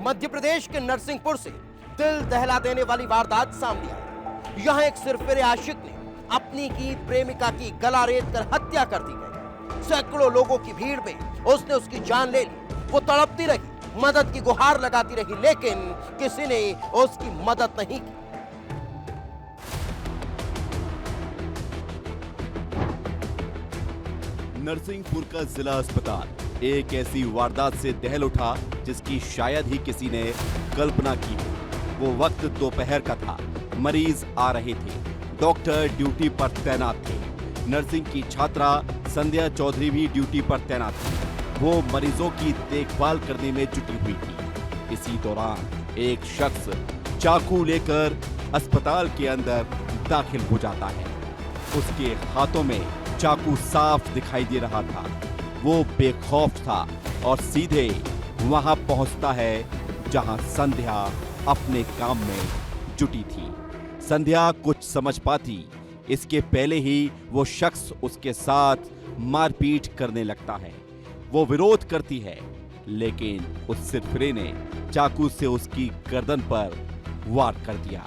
मध्य प्रदेश के नरसिंहपुर से दिल दहला देने वाली वारदात सामने आई। यहां एक सिरफिरे आशिक ने अपनी की प्रेमिका की गला रेत कर हत्या कर दी गई। सैकड़ों लोगों की भीड़ में उसने उसकी जान ले ली। वो तड़पती रही, मदद की गुहार लगाती रही, लेकिन किसी ने उसकी मदद नहीं की। नरसिंहपुर का जिला अस्पताल एक ऐसी वारदात से दहल उठा जिसकी शायद ही किसी ने कल्पना की हो। वो वक्त दोपहर का था, मरीज आ रहे थे, डॉक्टर ड्यूटी पर तैनात थे। नर्सिंग की छात्रा संध्या चौधरी भी ड्यूटी पर तैनात थी। वो मरीजों की देखभाल करने में जुटी हुई थी। इसी दौरान एक शख्स चाकू लेकर अस्पताल के अंदर दाखिल हो जाता है। उसके हाथों में चाकू साफ दिखाई दे रहा था। वो बेखौफ था और सीधे वहां पहुंचता है जहां संध्या अपने काम में जुटी थी। संध्या कुछ समझ पाती इसके पहले ही वो शख्स उसके साथ मारपीट करने लगता है। वो विरोध करती है, लेकिन उस सिरफिरे ने चाकू से उसकी गर्दन पर वार कर दिया।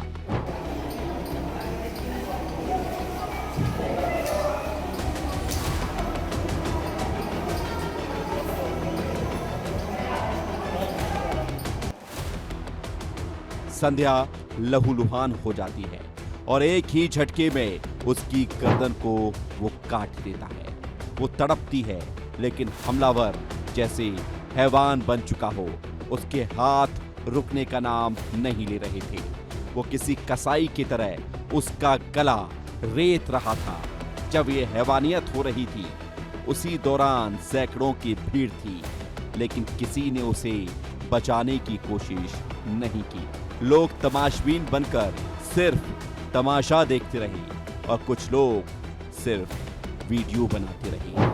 संध्या लहूलुहान हो जाती है और एक ही झटके में उसकी गर्दन को वो काट देता है। वो तड़पती है, लेकिन हमलावर जैसे हैवान बन चुका हो, उसके हाथ रुकने का नाम नहीं ले रहे थे। वो किसी कसाई की तरह उसका गला रेत रहा था। जब ये हैवानियत हो रही थी, उसी दौरान सैकड़ों की भीड़ थी, लेकिन किसी ने उसे बचाने की कोशिश नहीं की। लोग तमाशबीन बनकर सिर्फ तमाशा देखते रहे और कुछ लोग सिर्फ वीडियो बनाते रहे।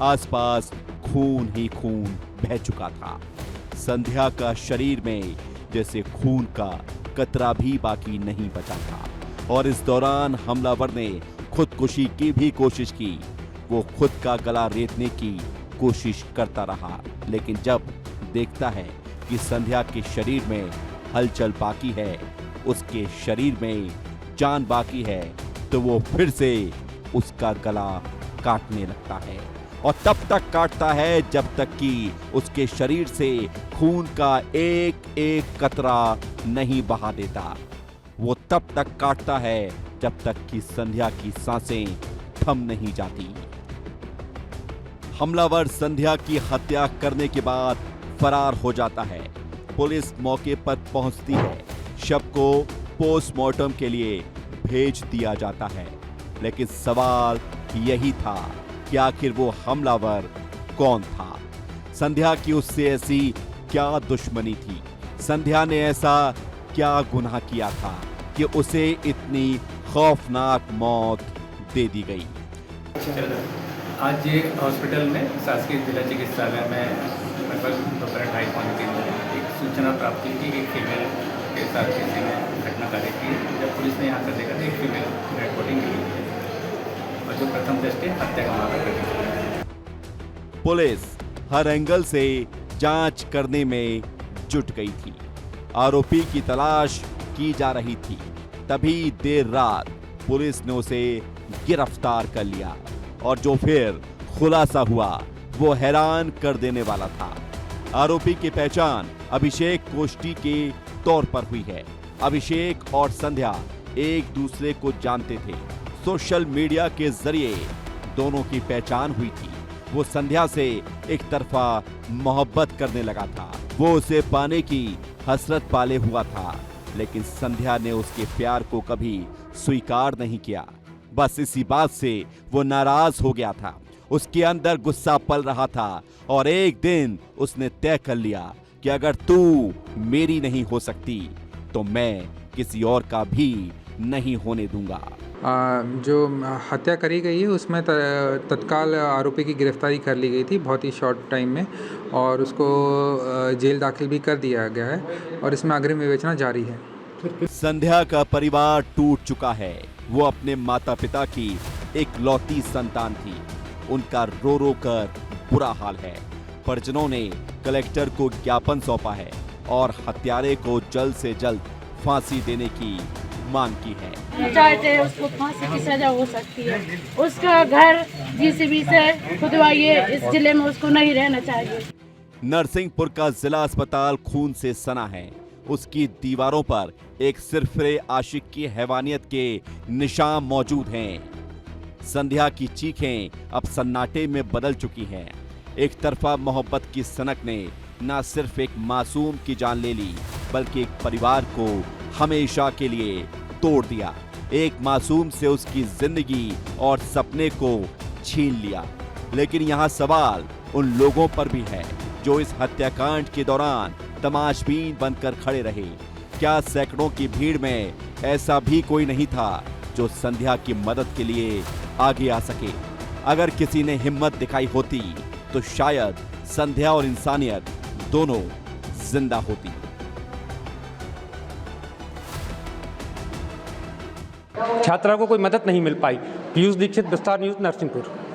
आसपास खून ही खून बह चुका था। संध्या का शरीर में जैसे खून का कतरा भी बाकी नहीं बचा था और इस दौरान हमलावर ने खुदकुशी की भी कोशिश की। वो खुद का गला रेतने की कोशिश करता रहा, लेकिन जब देखता है कि संध्या के शरीर में हलचल बाकी है, उसके शरीर में जान बाकी है, तो वो फिर से उसका गला काटने लगता है और तब तक काटता है जब तक कि उसके शरीर से खून का एक एक कतरा नहीं बहा देता। वो तब तक काटता है जब तक कि संध्या की सांसें थम नहीं जाती। हमलावर संध्या की हत्या करने के बाद फरार हो जाता है। पुलिस मौके पर पहुंचती है। शव को पोस्टमार्टम के लिए भेज दिया जाता है, लेकिन सवाल यही था कि आखिर वो हमलावर कौन था? संध्या की उससे ऐसी क्या दुश्मनी थी? संध्या ने ऐसा क्या गुनाह किया था कि उसे इतनी खौफनाक मौत दे दी गई? आज ये हॉस्पिटल में शासकीय जिला चिकित्सालय में लगभग दोपहर 2:30-3 बजे एक सूचना प्राप्त हुई कि एक फीमेल के साथ किसी ने घटना कार्य की। जब पुलिस ने यहाँ कर देखा तो एक फीमेल डेड बॉडी मिली है और जो प्रथम दृष्टि हत्या का मामला कर दी। पुलिस हर एंगल से जांच करने में जुट गई थी। आरोपी की तलाश की जा रही थी। तभी देर रात पुलिस ने उसे गिरफ्तार कर लिया और जो फिर खुलासा हुआ वो हैरान कर देने वाला था। आरोपी की पहचान अभिषेक कोष्टी के तौर पर हुई है। अभिषेक और संध्या एक दूसरे को जानते थे। सोशल मीडिया के जरिए दोनों की पहचान हुई थी। वो संध्या से एक तरफा मोहब्बत करने लगा था। वो उसे पाने की हसरत पाले हुआ था, लेकिन संध्या ने उसके प्यार को कभी स्वीकार नहीं किया। बस इसी बात से वो नाराज हो गया था। उसके अंदर गुस्सा पल रहा था और एक दिन उसने तय कर लिया कि अगर तू मेरी नहीं हो सकती तो मैं किसी और का भी नहीं होने दूंगा। जो हत्या करी गई है उसमें तत्काल आरोपी की गिरफ्तारी कर ली गई थी बहुत ही शॉर्ट टाइम में और उसको जेल दाखिल भी कर दिया गया है और इसमें अग्रिम विवेचना जारी है। संध्या का परिवार टूट चुका है। वो अपने माता पिता की इकलौती संतान थी। उनका रो रो कर बुरा हाल है। परिजनों ने कलेक्टर को ज्ञापन सौंपा है और हत्यारे को जल्द से जल्द फांसी देने की मांग की है। चाहते हैं उसको फांसी की सजा हो सकती है। उसका घर जीसीबी से खुदवाइए, इस जिले में उसको नहीं रहना चाहिए। नरसिंहपुर का जिला अस्पताल खून से सना है। उसकी दीवारों पर एक सिरफिरे आशिक की हैवानियत के निशान मौजूद हैं। संध्या की चीखें अब सन्नाटे में बदल चुकी हैं। एक तरफा मोहब्बत की सनक ने न सिर्फ एक मासूम की जान ले ली, बल्कि एक परिवार को हमेशा के लिए तोड़ दिया। एक मासूम से उसकी जिंदगी और सपने को छीन लिया। लेकिन यहाँ सवाल उन लोगों पर भी है जो इस हत्याकांड के दौरान तमाशबीन बनकर खड़े रहे। क्या सैकड़ों की भीड़ में ऐसा भी कोई नहीं था जो संध्या की मदद के लिए आगे आ सके? अगर किसी ने हिम्मत दिखाई होती तो शायद संध्या और इंसानियत दोनों जिंदा होती। छात्रा को कोई मदद नहीं मिल पाई। पीयूष दीक्षित, विस्तार न्यूज, नरसिंहपुर।